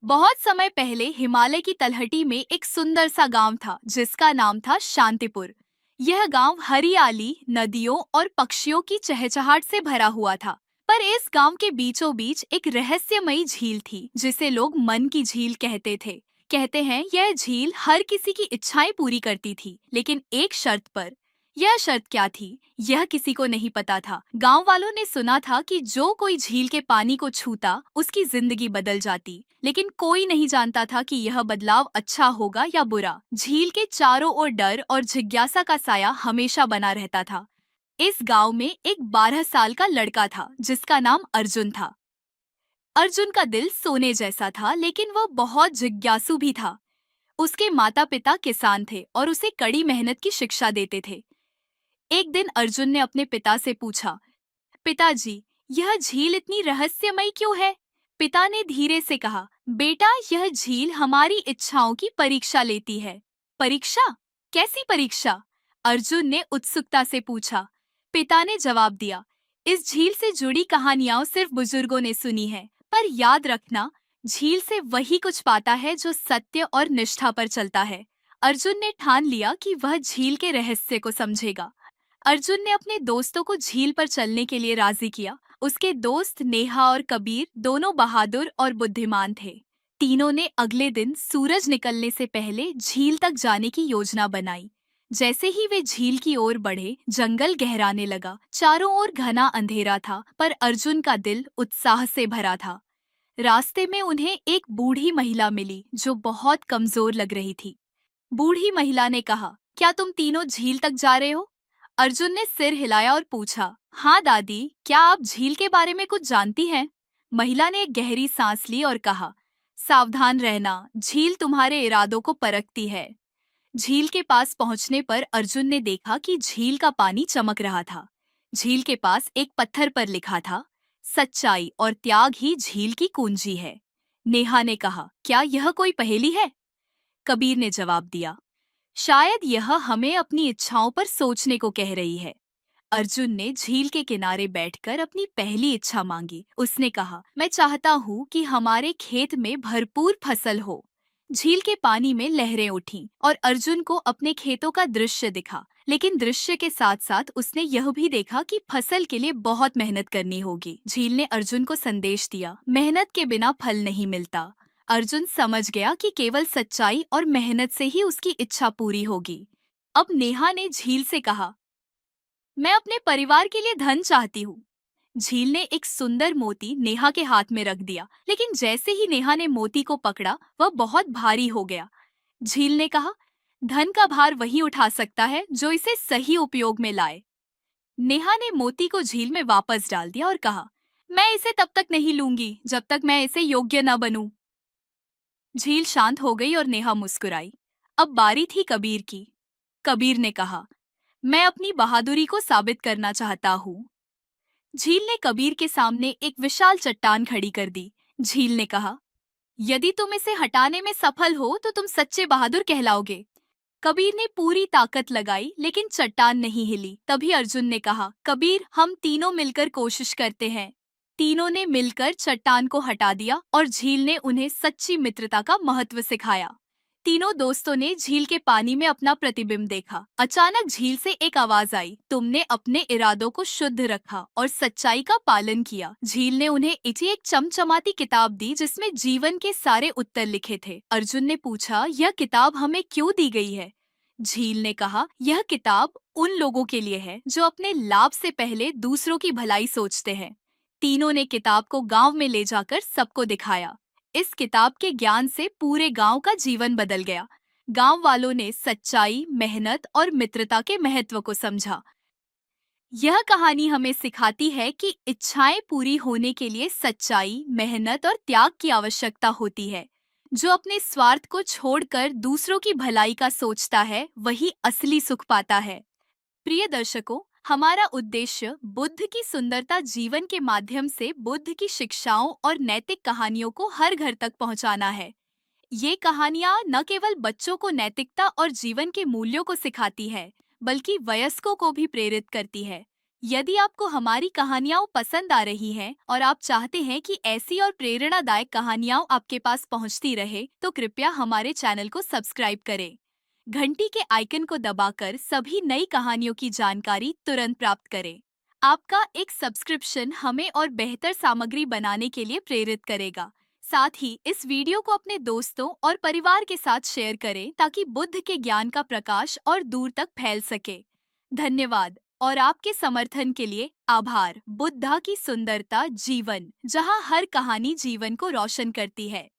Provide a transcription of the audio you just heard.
बहुत समय पहले हिमालय की तलहटी में एक सुंदर सा गांव था जिसका नाम था शांतिपुर। यह गांव हरियाली, नदियों और पक्षियों की चहचहाट से भरा हुआ था। पर इस गांव के बीचों बीच एक रहस्यमयी झील थी जिसे लोग मन की झील कहते थे। कहते हैं यह झील हर किसी की इच्छाएं पूरी करती थी, लेकिन एक शर्त पर। यह शर्त क्या थी, यह किसी को नहीं पता था। गांव वालों ने सुना था कि जो कोई झील के पानी को छूता उसकी जिंदगी बदल जाती, लेकिन कोई नहीं जानता था कि यह बदलाव अच्छा होगा या बुरा। झील के चारों ओर डर और जिज्ञासा का साया हमेशा बना रहता था। इस गांव में एक 12 साल का लड़का था जिसका नाम अर्जुन था। अर्जुन का दिल सोने जैसा था, लेकिन वह बहुत जिज्ञासु भी था। उसके माता पिता किसान थे और उसे कड़ी मेहनत की शिक्षा देते थे। एक दिन अर्जुन ने अपने पिता से पूछा, पिताजी, यह झील इतनी रहस्यमयी क्यों है? पिता ने धीरे से कहा, बेटा, यह झील हमारी इच्छाओं की परीक्षा लेती है। परीक्षा? कैसी परीक्षा? अर्जुन ने उत्सुकता से पूछा। पिता ने जवाब दिया, इस झील से जुड़ी कहानियां सिर्फ बुजुर्गों ने सुनी है, पर याद रखना, झील से वही कुछ पाता है जो सत्य और निष्ठा पर चलता है। अर्जुन ने ठान लिया कि वह झील के रहस्य को समझेगा। अर्जुन ने अपने दोस्तों को झील पर चलने के लिए राजी किया। उसके दोस्त नेहा और कबीर दोनों बहादुर और बुद्धिमान थे। तीनों ने अगले दिन सूरज निकलने से पहले झील तक जाने की योजना बनाई। जैसे ही वे झील की ओर बढ़े, जंगल गहराने लगा। चारों ओर घना अंधेरा था, पर अर्जुन का दिल उत्साह से भरा था। रास्ते में उन्हें एक बूढ़ी महिला मिली जो बहुत कमजोर लग रही थी। बूढ़ी महिला ने कहा, क्या तुम तीनों झील तक जा रहे हो? अर्जुन ने सिर हिलाया और पूछा, हाँ दादी, क्या आप झील के बारे में कुछ जानती हैं? महिला ने एक गहरी सांस ली और कहा, सावधान रहना, झील तुम्हारे इरादों को परखती है। झील के पास पहुंचने पर अर्जुन ने देखा कि झील का पानी चमक रहा था। झील के पास एक पत्थर पर लिखा था, सच्चाई और त्याग ही झील की कुंजी है। नेहा ने कहा, क्या यह कोई पहेली है? कबीर ने जवाब दिया, शायद यह हमें अपनी इच्छाओं पर सोचने को कह रही है। अर्जुन ने झील के किनारे बैठकर अपनी पहली इच्छा मांगी। उसने कहा, मैं चाहता हूँ कि हमारे खेत में भरपूर फसल हो। झील के पानी में लहरें उठीं और अर्जुन को अपने खेतों का दृश्य दिखा। लेकिन दृश्य के साथ साथ उसने यह भी देखा कि फसल के लिए बहुत मेहनत करनी होगी। झील ने अर्जुन को संदेश दिया, मेहनत के बिना फल नहीं मिलता। अर्जुन समझ गया कि केवल सच्चाई और मेहनत से ही उसकी इच्छा पूरी होगी। अब नेहा ने झील से कहा, मैं अपने परिवार के लिए धन चाहती हूँ। झील ने एक सुंदर मोती नेहा के हाथ में रख दिया, लेकिन जैसे ही नेहा ने मोती को पकड़ा, वह बहुत भारी हो गया। झील ने कहा, धन का भार वही उठा सकता है जो इसे सही उपयोग में लाए। नेहा ने मोती को झील में वापस डाल दिया और कहा, मैं इसे तब तक नहीं लूंगी जब तक मैं इसे योग्य न बनूं। झील शांत हो गई और नेहा मुस्कुराई। अब बारी थी कबीर की। कबीर ने कहा, मैं अपनी बहादुरी को साबित करना चाहता हूँ। झील ने कबीर के सामने एक विशाल चट्टान खड़ी कर दी। झील ने कहा, यदि तुम इसे हटाने में सफल हो तो तुम सच्चे बहादुर कहलाओगे। कबीर ने पूरी ताकत लगाई, लेकिन चट्टान नहीं हिली। तभी अर्जुन ने कहा, कबीर, हम तीनों मिलकर कोशिश करते हैं। तीनों ने मिलकर चट्टान को हटा दिया और झील ने उन्हें सच्ची मित्रता का महत्व सिखाया। तीनों दोस्तों ने झील के पानी में अपना प्रतिबिंब देखा। अचानक झील से एक आवाज आई, तुमने अपने इरादों को शुद्ध रखा और सच्चाई का पालन किया। झील ने उन्हें एक चमचमाती किताब दी जिसमें जीवन के सारे उत्तर लिखे थे। अर्जुन ने पूछा, यह किताब हमें क्यों दी गई है? झील ने कहा, यह किताब उन लोगों के लिए है जो अपने लाभ से पहले दूसरों की भलाई सोचते हैं। तीनों ने किताब को गांव में ले जाकर सबको दिखाया। इस किताब के ज्ञान से पूरे गांव का जीवन बदल गया। गांव वालों ने सच्चाई, मेहनत और मित्रता के महत्व को समझा। यह कहानी हमें सिखाती है कि इच्छाएं पूरी होने के लिए सच्चाई, मेहनत और त्याग की आवश्यकता होती है। जो अपने स्वार्थ को छोड़कर दूसरों की भलाई का सोचता है, वही असली सुख पाता है। प्रिय दर्शकों, हमारा उद्देश्य बुद्ध की सुंदरता जीवन के माध्यम से बुद्ध की शिक्षाओं और नैतिक कहानियों को हर घर तक पहुंचाना है। ये कहानियां न केवल बच्चों को नैतिकता और जीवन के मूल्यों को सिखाती है, बल्कि वयस्कों को भी प्रेरित करती है। यदि आपको हमारी कहानियाँ पसंद आ रही हैं और आप चाहते हैं कि ऐसी और प्रेरणादायक कहानियाँ आपके पास पहुँचती रहे, तो कृपया हमारे चैनल को सब्सक्राइब करें। घंटी के आइकन को दबाकर सभी नई कहानियों की जानकारी तुरंत प्राप्त करें। आपका एक सब्सक्रिप्शन हमें और बेहतर सामग्री बनाने के लिए प्रेरित करेगा। साथ ही इस वीडियो को अपने दोस्तों और परिवार के साथ शेयर करें ताकि बुद्ध के ज्ञान का प्रकाश और दूर तक फैल सके। धन्यवाद और आपके समर्थन के लिए आभार। बुद्धा की सुंदरता जीवन, जहां हर कहानी जीवन को रोशन करती है।